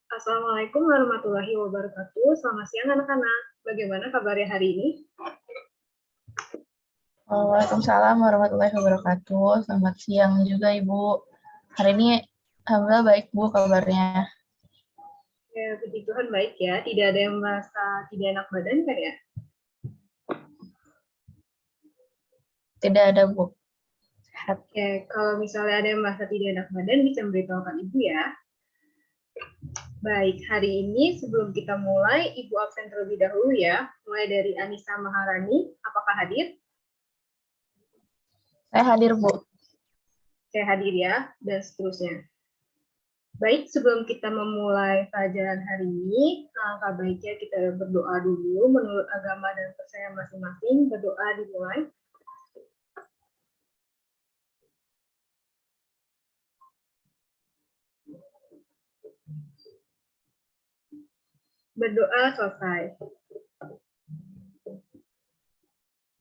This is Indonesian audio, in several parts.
Assalamualaikum warahmatullahi wabarakatuh. Selamat siang anak-anak. Bagaimana kabarnya hari ini? Waalaikumsalam warahmatullahi wabarakatuh. Selamat siang juga Ibu. Hari ini alhamdulillah baik Bu kabarnya. Ya, puji Tuhan baik ya. Tidak ada yang merasa tidak enak badan kan ya? Tidak ada Bu. Sehat. Oke, kalau misalnya ada yang merasa tidak enak badan bisa memberitahukan Ibu ya. Baik, hari ini sebelum kita mulai, Ibu absen terlebih dahulu ya. Mulai dari Anissa Maharani, apakah hadir? Saya hadir Bu. Saya hadir ya, dan seterusnya. Baik, sebelum kita memulai pelajaran hari ini, langkah baiknya kita berdoa dulu menurut agama dan percaya masing-masing. Berdoa dimulai. Berdoa selesai.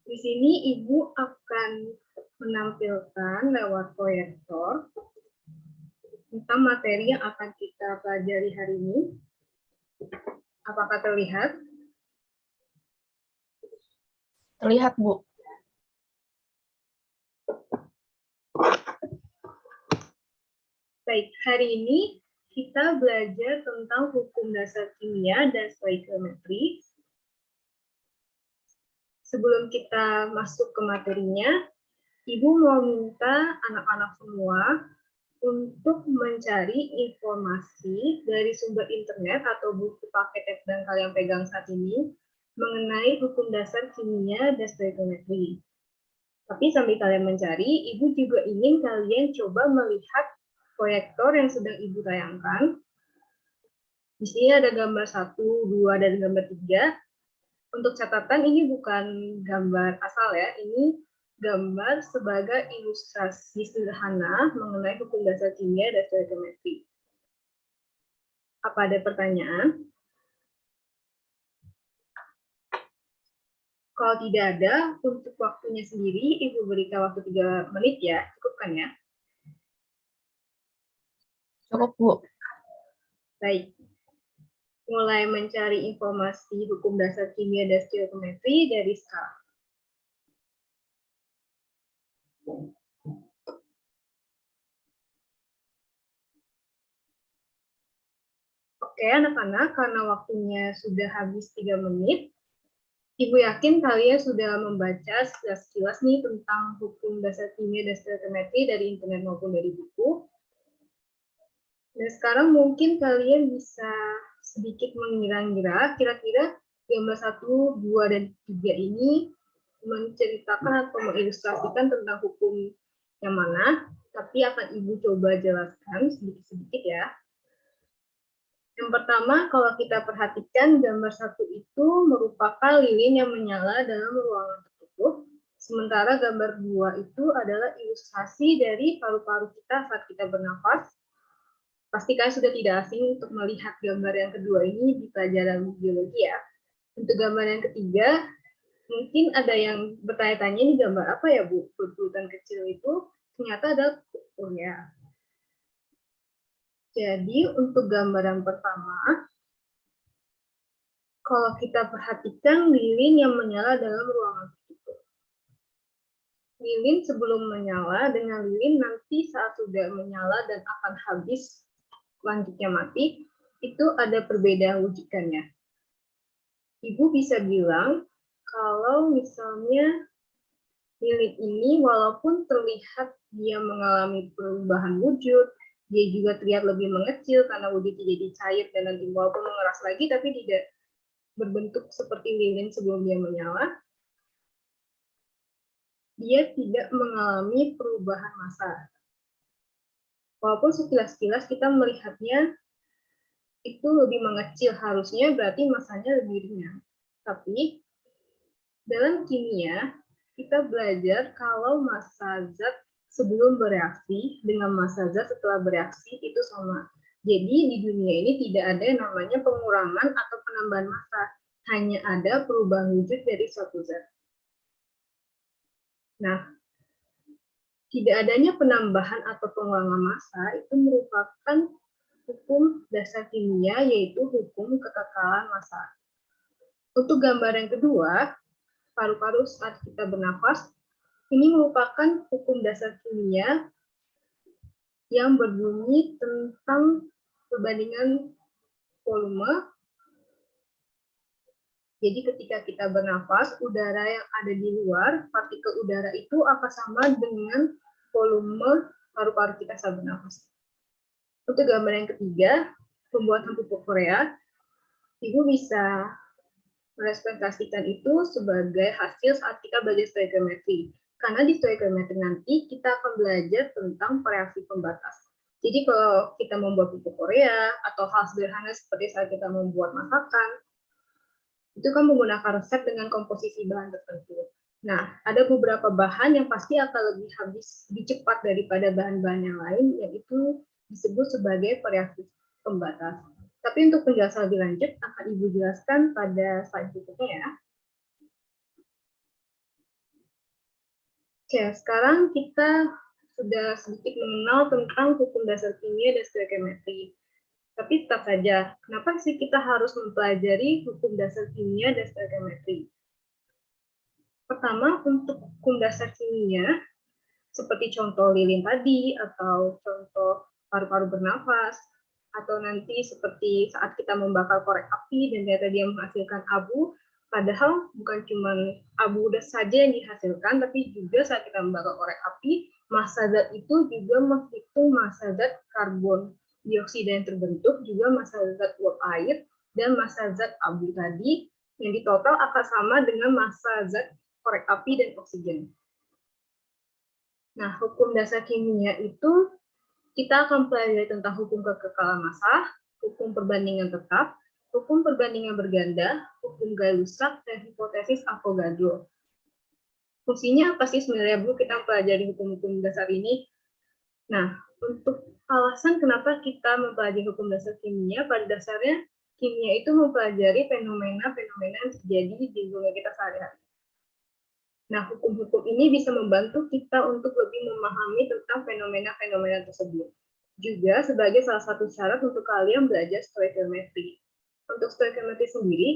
Di sini Ibu akan menampilkan lewat proyektor tentang materi yang akan kita pelajari hari ini. Apakah terlihat? Terlihat Bu. Baik, hari ini kita belajar tentang hukum dasar kimia dan stoikiometri. Sebelum kita masuk ke materinya, Ibu mau minta anak-anak semua untuk mencari informasi dari sumber internet atau buku paket yang sedang kalian pegang saat ini mengenai hukum dasar kimia dan stoikiometri. Tapi sambil kalian mencari, Ibu juga ingin kalian coba melihat proyektor yang sedang Ibu tayangkan. Di sini ada gambar 1, 2, dan gambar 3. Untuk catatan, ini bukan gambar asal ya, ini gambar sebagai ilustrasi sederhana mengenai hukum dasar kimia dan stoikiometri. Apa ada pertanyaan? Kalau tidak ada, untuk waktunya sendiri, Ibu berikan waktu 3 menit ya, cukup kan ya? Cukup Bu. Baik. Mulai mencari informasi hukum dasar kimia dan stoikiometri dari sekarang. Oke, anak-anak, karena waktunya sudah habis 3 menit, Ibu yakin kalian sudah membaca sekilas nih tentang hukum dasar kimia dan stoikiometri dari internet maupun dari buku. Dan sekarang mungkin kalian bisa sedikit mengira-ngira, kira-kira gambar 1, 2, dan 3 ini menceritakan atau mengilustrasikan tentang hukum yang mana, tapi akan Ibu coba jelaskan sedikit-sedikit ya. Yang pertama, kalau kita perhatikan gambar 1 itu merupakan lilin yang menyala dalam ruangan tertutup, sementara gambar 2 itu adalah ilustrasi dari paru-paru kita saat kita bernafas. Pasti kalian sudah tidak asing untuk melihat gambar yang kedua ini di pelajaran biologi ya. Untuk gambar yang ketiga, mungkin ada yang bertanya-tanya ini gambar apa ya Bu? Pelutan kecil itu ternyata ada ya. Jadi untuk gambar yang pertama, kalau kita perhatikan lilin yang menyala dalam ruangan tertutup. Lilin sebelum menyala dengan lilin nanti saat sudah menyala dan akan habis selanjutnya mati, itu ada perbedaan wujudannya. Ibu bisa bilang kalau misalnya lilin ini walaupun terlihat dia mengalami perubahan wujud, dia juga terlihat lebih mengecil karena wujudnya jadi cair dan nanti walaupun mengeras lagi tapi tidak berbentuk seperti lilin sebelum dia menyala, dia tidak mengalami perubahan massa. Walaupun sekilas-kilas kita melihatnya itu lebih mengecil, harusnya berarti massanya lebih ringan. Tapi dalam kimia, kita belajar kalau massa zat sebelum bereaksi dengan massa zat setelah bereaksi itu sama. Jadi di dunia ini tidak ada yang namanya pengurangan atau penambahan massa, hanya ada perubahan wujud dari suatu zat. Nah, tidak adanya penambahan atau pengurangan massa itu merupakan hukum dasar kimia, yaitu hukum kekekalan massa. Untuk gambar yang kedua, paru-paru saat kita bernafas, ini merupakan hukum dasar kimia yang berbunyi tentang perbandingan volume. Jadi ketika kita bernafas, udara yang ada di luar, partikel udara itu akan sama dengan volume paru-paru kita saat bernafas. Untuk gambar yang ketiga, pembuatan pupuk Korea, Ibu bisa merepresentasikan itu sebagai hasil saat kita belajar stoikiometri. Karena di stoikiometri nanti kita akan belajar tentang reaksi pembatas. Jadi kalau kita membuat pupuk Korea atau hal sederhana seperti saat kita membuat masakan, itu kan menggunakan resep dengan komposisi bahan tertentu. Nah, ada beberapa bahan yang pasti akan lebih habis, lebih cepat daripada bahan-bahan yang lain, yaitu disebut sebagai reaksi pembatas. Tapi untuk penjelasan lebih lanjut, akan Ibu jelaskan pada slide berikutnya ya. Oke, sekarang kita sudah sedikit mengenal tentang hukum dasar kimia dan stoikiometri. Tapi tetap saja, kenapa sih kita harus mempelajari hukum dasar kimia dan stoikiometri? Pertama, untuk hukum dasar kimia, seperti contoh lilin tadi, atau contoh paru-paru bernafas, atau nanti seperti saat kita membakar korek api dan ternyata dia menghasilkan abu, padahal bukan cuma abu saja yang dihasilkan, tapi juga saat kita membakar korek api, massa zat itu juga menghitung massa zat karbon dioksida yang terbentuk, juga massa zat uap air, dan massa zat abu tadi, yang di total akan sama dengan massa zat korek api dan oksigen. Nah, hukum dasar kimia itu kita akan pelajari tentang hukum kekekalan massa, hukum perbandingan tetap, hukum perbandingan berganda, hukum Gay-Lussac, dan hipotesis Avogadro. Fungsinya apa sih sebenarnya Bu kita pelajari hukum-hukum dasar ini? Nah, untuk alasan kenapa kita mempelajari hukum dasar kimia, pada dasarnya kimia itu mempelajari fenomena-fenomena yang terjadi di lingkungan kita sehari-hari. Nah, hukum-hukum ini bisa membantu kita untuk lebih memahami tentang fenomena-fenomena tersebut. Juga sebagai salah satu syarat untuk kalian belajar stoikiometri. Untuk stoikiometri sendiri,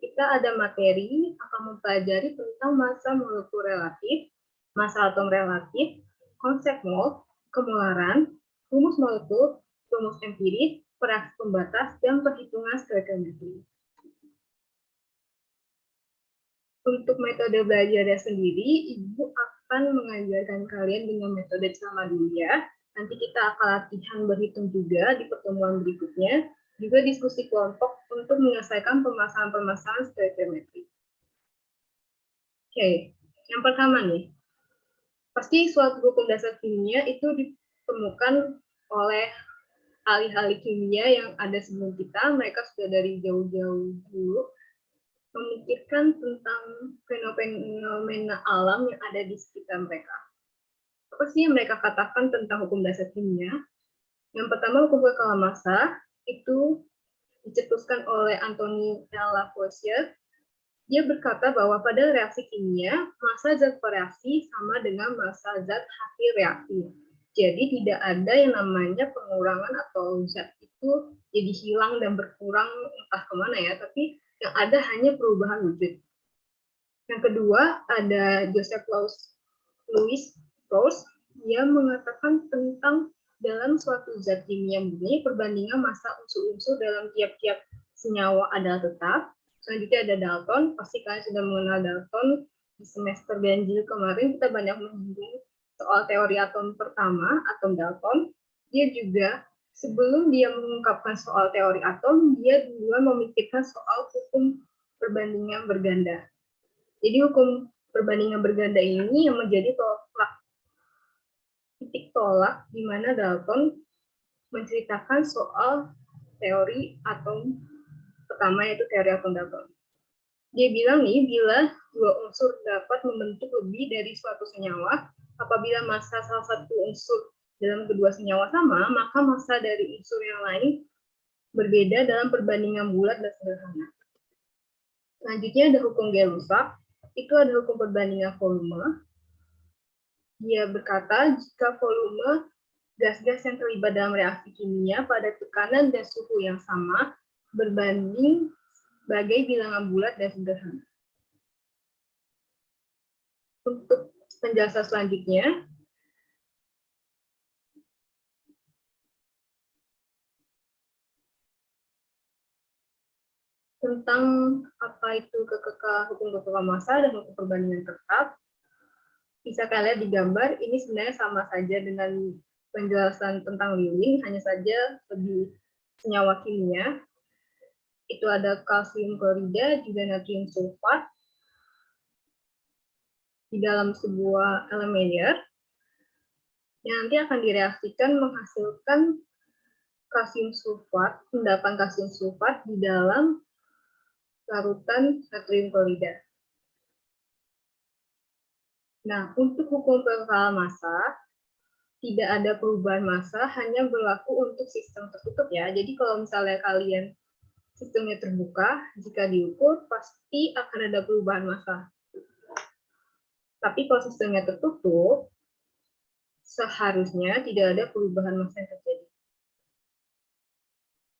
kita ada materi akan mempelajari tentang massa molekul relatif, massa atom relatif, konsep mol, kemolaran, rumus molekul, rumus empiris, reaksi pembatas, dan perhitungan stoikiometri. Untuk metode belajarnya sendiri, Ibu akan mengajarkan kalian dengan metode sama dulu ya. Nanti kita akan latihan berhitung juga di pertemuan berikutnya, juga diskusi kelompok untuk menyelesaikan permasalahan-permasalahan stoikiometri. Oke, yang pertama nih, pasti suatu hukum dasar kimia itu ditemukan oleh ahli-ahli kimia yang ada sebelum kita, mereka sudah dari jauh-jauh dulu memikirkan tentang fenomena alam yang ada di sekitar mereka. Apa sih yang mereka katakan tentang hukum dasar kimia? Yang pertama, hukum kekekalan massa itu dicetuskan oleh Anthony L. Lavoisier. Dia berkata bahwa pada reaksi kimia, massa zat bereaksi sama dengan massa zat hasil reaksi. Jadi tidak ada yang namanya pengurangan atau zat itu jadi hilang dan berkurang entah kemana ya, tapi yang ada hanya perubahan wujud. Yang kedua, ada Joseph Louis Strauss yang mengatakan tentang dalam suatu zat kimia murni, perbandingan massa unsur-unsur dalam tiap-tiap senyawa adalah tetap. Selanjutnya ada Dalton, pasti kalian sudah mengenal Dalton. Di semester ganjil kemarin kita banyak menyinggung soal teori atom pertama, atom Dalton. Dia juga sebelum dia mengungkapkan soal teori atom, dia duluan memikirkan soal hukum perbandingan berganda. Jadi hukum perbandingan berganda ini yang menjadi titik tolak di mana Dalton menceritakan soal teori atom pertama, yaitu teori atom Dalton. Dia bilang nih, bila dua unsur dapat membentuk lebih dari suatu senyawa, apabila massa salah satu unsur dalam kedua senyawa sama, maka massa dari unsur yang lain berbeda dalam perbandingan bulat dan sederhana. Selanjutnya ada hukum Gay-Lussac, itu ada hukum perbandingan volume. Dia berkata, jika volume gas-gas yang terlibat dalam reaksi kimia pada tekanan dan suhu yang sama berbanding sebagai bilangan bulat dan sederhana. Untuk penjelasan selanjutnya, tentang apa itu hukum kekekal massa dan hukum perbandingan tetap, bisa kalian lihat di gambar, ini sebenarnya sama saja dengan penjelasan tentang lilin, hanya saja lebih senyawa kimia. Itu ada kalsium klorida, juga natrium sulfat di dalam sebuah elementer yang nanti akan direaksikan menghasilkan kalsium sulfat, endapan kalsium sulfat di dalam larutan natrium klorida. Nah, untuk hukum kekekalan massa, tidak ada perubahan massa, hanya berlaku untuk sistem tertutup ya. Jadi kalau misalnya kalian sistemnya terbuka, jika diukur pasti akan ada perubahan massa. Tapi kalau sistemnya tertutup, seharusnya tidak ada perubahan massa yang terjadi.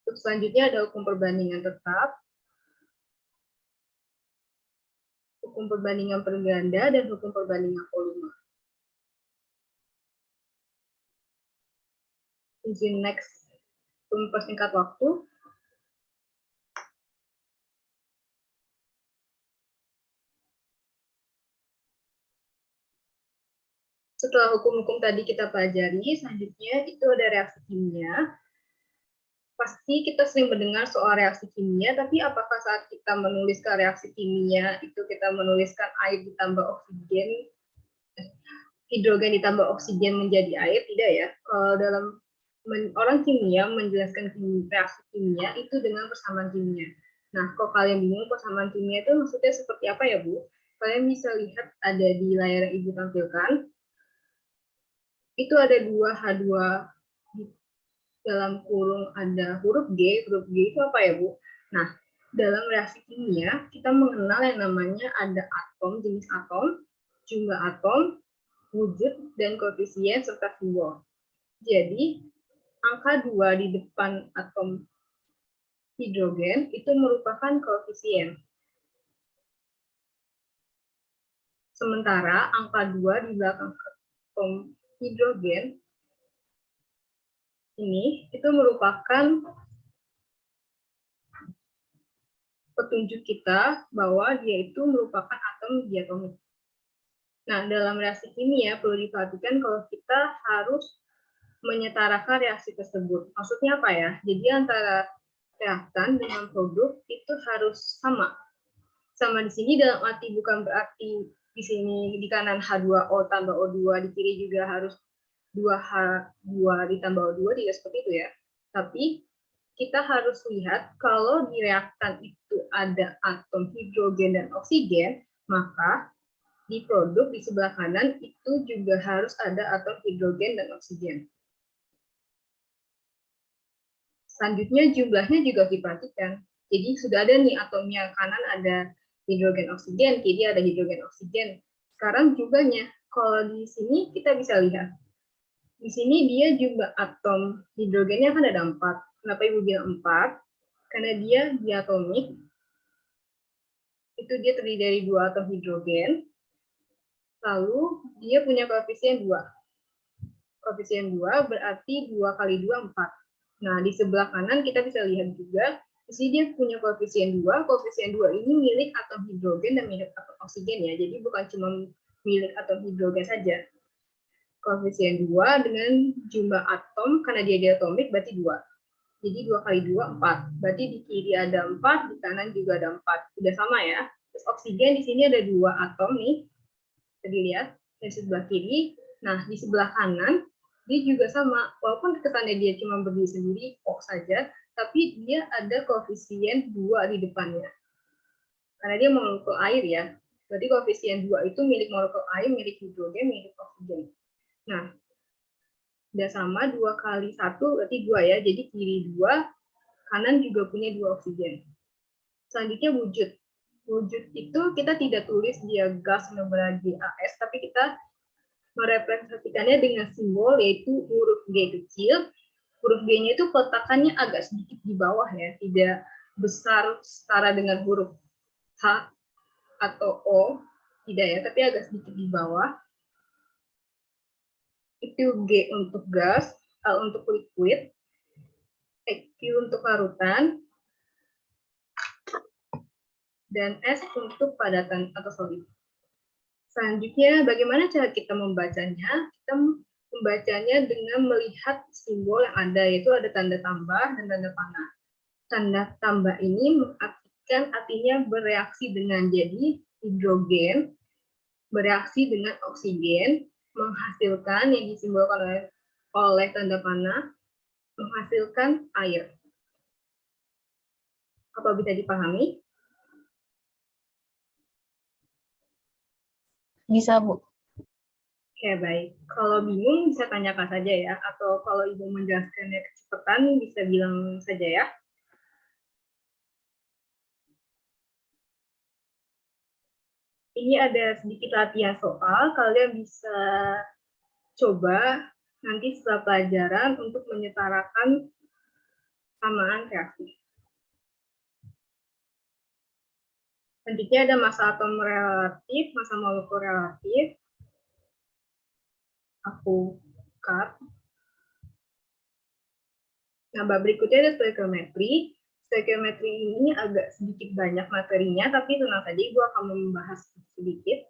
Untuk selanjutnya ada hukum perbandingan tetap, hukum perbandingan perganda, dan hukum perbandingan volume. Izin next, untuk mempersingkat waktu. Setelah hukum-hukum tadi kita pelajari, selanjutnya itu ada reaksi kimia. Pasti kita sering mendengar soal reaksi kimia, tapi apakah saat kita menuliskan reaksi kimia, itu kita menuliskan air ditambah oksigen, hidrogen ditambah oksigen menjadi air? Tidak ya. Kalau dalam orang kimia menjelaskan reaksi kimia itu dengan persamaan kimia. Nah, kalau kalian bingung persamaan kimia itu maksudnya seperti apa ya, Bu? Kalian bisa lihat ada di layar yang Ibu tampilkan. Itu ada 2H2 di dalam kurung ada huruf G. Huruf G itu apa ya, Bu? Nah, dalam reaksi kimia kita mengenal yang namanya ada atom, jenis atom, jumlah atom, wujud, dan koefisien serta simbol. Jadi, angka 2 di depan atom hidrogen itu merupakan koefisien. Sementara angka 2 di belakang atom hidrogen ini itu merupakan petunjuk kita bahwa dia itu merupakan atom diatomik. Nah, dalam reaksi kimia perlu diperhatikan kalau kita harus menyetarakan reaksi tersebut. Maksudnya apa ya? Jadi antara reaktan dengan produk itu harus sama. Sama di sini dalam arti bukan berarti di sini di kanan H2O tambah O2, di kiri juga harus 2H2 ditambah O2, tidak seperti itu ya. Tapi kita harus lihat kalau di reaktan itu ada atom hidrogen dan oksigen, maka di produk di sebelah kanan itu juga harus ada atom hidrogen dan oksigen. Selanjutnya jumlahnya juga diperhatikan. Jadi sudah ada nih atomnya, kanan ada hidrogen oksigen, kiri ada hidrogen oksigen. Sekarang jumlahnya, kalau di sini kita bisa lihat. Di sini dia jumlah atom hidrogennya kan ada 4. Kenapa Ibu bilang 4? Karena dia diatomik. Itu dia terdiri dari 2 atom hidrogen. Lalu dia punya koefisien 2. Koefisien 2 berarti 2 kali 2, 4. Nah, di sebelah kanan kita bisa lihat juga, di sini dia punya koefisien 2. Koefisien 2 ini milik atom hidrogen dan milik atom oksigen ya. Jadi bukan cuma milik atom hidrogen saja. Koefisien 2 dengan jumlah atom, karena dia diatomik berarti 2. Jadi 2 kali 2, 4. Berarti di kiri ada 4, di kanan juga ada 4. Sudah sama ya. Terus oksigen di sini ada 2 atom nih. Bisa dilihat di sebelah kiri. Nah, di sebelah kanan dia juga sama. Walaupun kesannya dia cuma berdiri sendiri, O saja, tapi dia ada koefisien 2 di depannya. Karena dia molekul air ya. Berarti koefisien 2 itu milik molekul air, milik hidrogen, milik oksigen. Nah, udah sama 2 kali 1 berarti 2 ya. Jadi kiri 2, kanan juga punya 2 oksigen. Selanjutnya wujud. Wujud itu kita tidak tulis dia gas nomor GAS, tapi kita merepresentasikannya dengan simbol yaitu huruf G kecil. Huruf G-nya itu peletakannya agak sedikit di bawah ya, tidak besar setara dengan huruf H atau O, tidak ya, tapi agak sedikit di bawah. Itu G untuk gas, L untuk liquid, Q untuk larutan, dan S untuk padatan atau solid. Selanjutnya, bagaimana cara kita membacanya? Kita membacanya dengan melihat simbol yang ada, yaitu ada tanda tambah dan tanda panah. Tanda tambah ini mengartikan artinya bereaksi dengan, jadi hidrogen bereaksi dengan oksigen, menghasilkan yang disimbolkan oleh tanda panah, menghasilkan air. Apa bisa dipahami? Bisa, Bu. Oke, baik. Kalau bingung bisa tanyakan saja ya, atau kalau Ibu menjelaskannya kecepatan bisa bilang saja ya. Ini ada sedikit latihan soal, kalian bisa coba nanti setelah pelajaran untuk menyetarakan samaan reaksi. Selanjutnya ada massa atom relatif, massa molekul relatif. Aku cut. Nah, berikutnya ada stoikiometri. Stoikiometri ini agak sedikit banyak materinya, tapi tenang saja, Ibu akan membahas sedikit.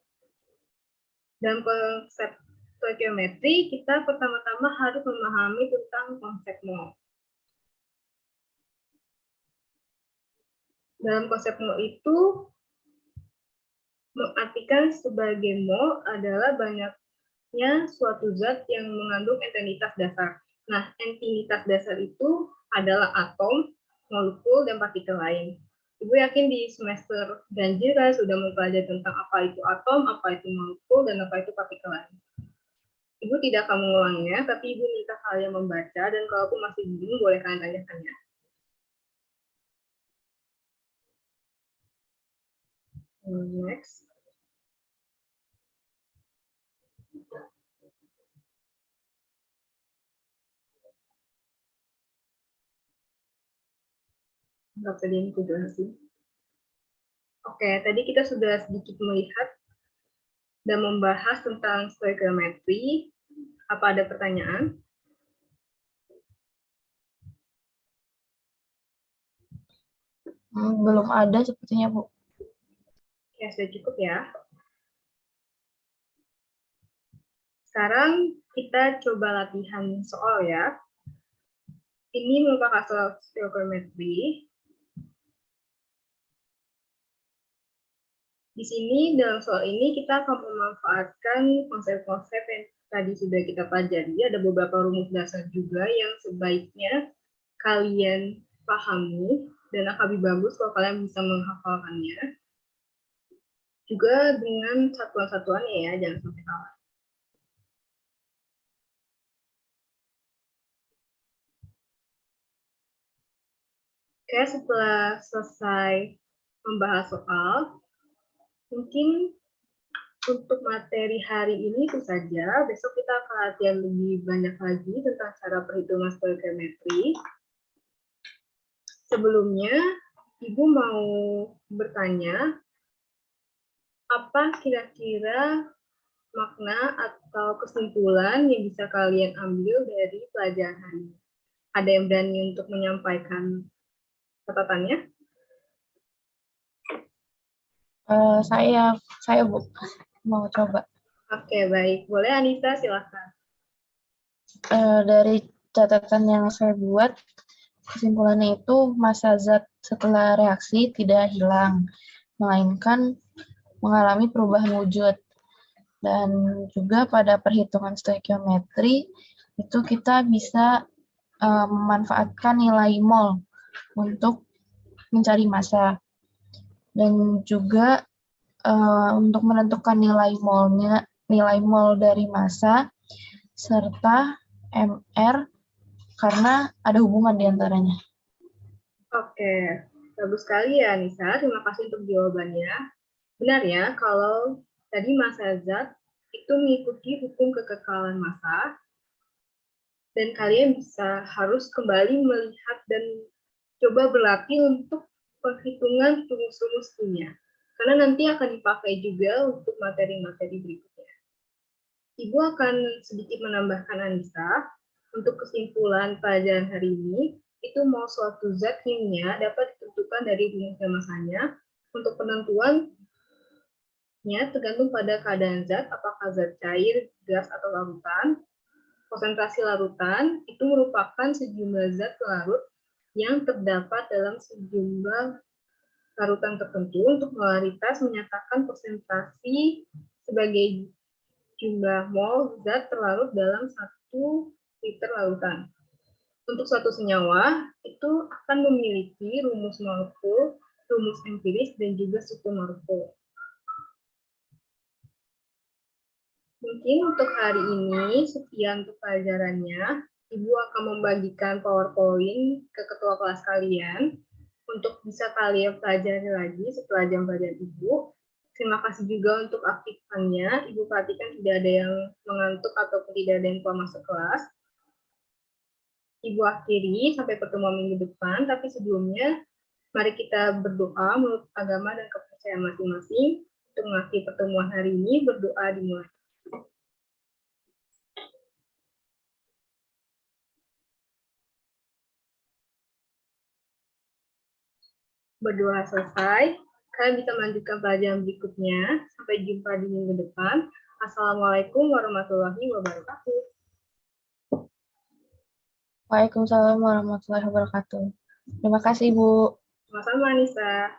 Dalam konsep stoikiometri, kita pertama-tama harus memahami tentang konsep mol. Dalam konsep mol itu, mengartikan sebagai mol adalah banyaknya suatu zat yang mengandung entitas dasar. Nah, entitas dasar itu adalah atom, molekul, dan partikel lain. Ibu yakin di semester ganjil kan sudah mempelajari tentang apa itu atom, apa itu molekul, dan apa itu partikel lain. Ibu tidak akan mengulanginya, tapi Ibu minta kalian membaca, dan kalaupun masih bingung, boleh kalian tanya-tanya. Next. Nggak tadi yang aku jelasin. Oke, tadi kita sudah sedikit melihat dan membahas tentang stoikiometri. Apa ada pertanyaan? Belum ada sepertinya, Bu. Ya, sudah cukup ya. Sekarang kita coba latihan soal ya. Ini merupakan soal stoikiometri. Di sini dalam soal ini kita akan memanfaatkan konsep-konsep yang tadi sudah kita pelajari. Ada beberapa rumus dasar juga yang sebaiknya kalian pahami dan akan lebih bagus kalau kalian bisa menghafalkannya. Juga dengan satuan-satuannya ya, jangan sampai salah. Oke, setelah selesai membahas soal, mungkin untuk materi hari ini itu saja. Besok kita akan latihan lebih banyak lagi tentang cara perhitungan stoikiometri. Sebelumnya, Ibu mau bertanya, apa kira-kira makna atau kesimpulan yang bisa kalian ambil dari pelajaran hari ini? Ada yang berani untuk menyampaikan catatannya? Saya Bu, mau coba. Oke, baik. Boleh Anissa, silakan. Dari catatan yang saya buat, kesimpulannya itu massa zat setelah reaksi tidak hilang, melainkan mengalami perubahan wujud. Dan juga pada perhitungan stoikiometri, itu kita bisa memanfaatkan nilai mol untuk mencari massa. Dan juga untuk menentukan nilai mol dari massa, serta MR, karena ada hubungan di antaranya. Oke, bagus sekali ya Nisa. Terima kasih untuk jawabannya. Benar ya, kalau tadi massa zat itu mengikuti hukum kekekalan massa, dan kalian harus kembali melihat dan coba berlatih untuk perhitungan rumus-rumus kimia. Karena nanti akan dipakai juga untuk materi-materi berikutnya. Ibu akan sedikit menambahkan Anissa, untuk kesimpulan pelajaran hari ini, itu mau suatu zat kimia dapat ditentukan dari rumus dan masanya. Untuk penentuannya tergantung pada keadaan zat, apakah zat cair, gas, atau larutan. Konsentrasi larutan itu merupakan sejumlah zat larut yang terdapat dalam sejumlah larutan tertentu. Untuk molaritas menyatakan konsentrasi sebagai jumlah mol zat terlarut dalam 1 liter larutan. Untuk suatu senyawa itu akan memiliki rumus molekul, rumus empiris, dan juga struktur molekul. Mungkin untuk hari ini sekian untuk pelajarannya. Ibu akan membagikan PowerPoint ke ketua kelas kalian untuk bisa kalian pelajari lagi setelah jam pelajaran Ibu. Terima kasih juga untuk aktifannya. Ibu perhatikan tidak ada yang mengantuk ataupun tidak ada yang keluar masuk kelas. Ibu akhiri sampai pertemuan minggu depan, tapi sebelumnya mari kita berdoa menurut agama dan kepercayaan masing-masing. Untuk mengakhiri pertemuan hari ini, berdoa dimulai. Berdoa selesai, kalian bisa melanjutkan pelajaran berikutnya. Sampai jumpa di minggu depan. Assalamualaikum warahmatullahi wabarakatuh. Waalaikumsalam warahmatullahi wabarakatuh. Terima kasih, Bu. Sama-sama, Nisa.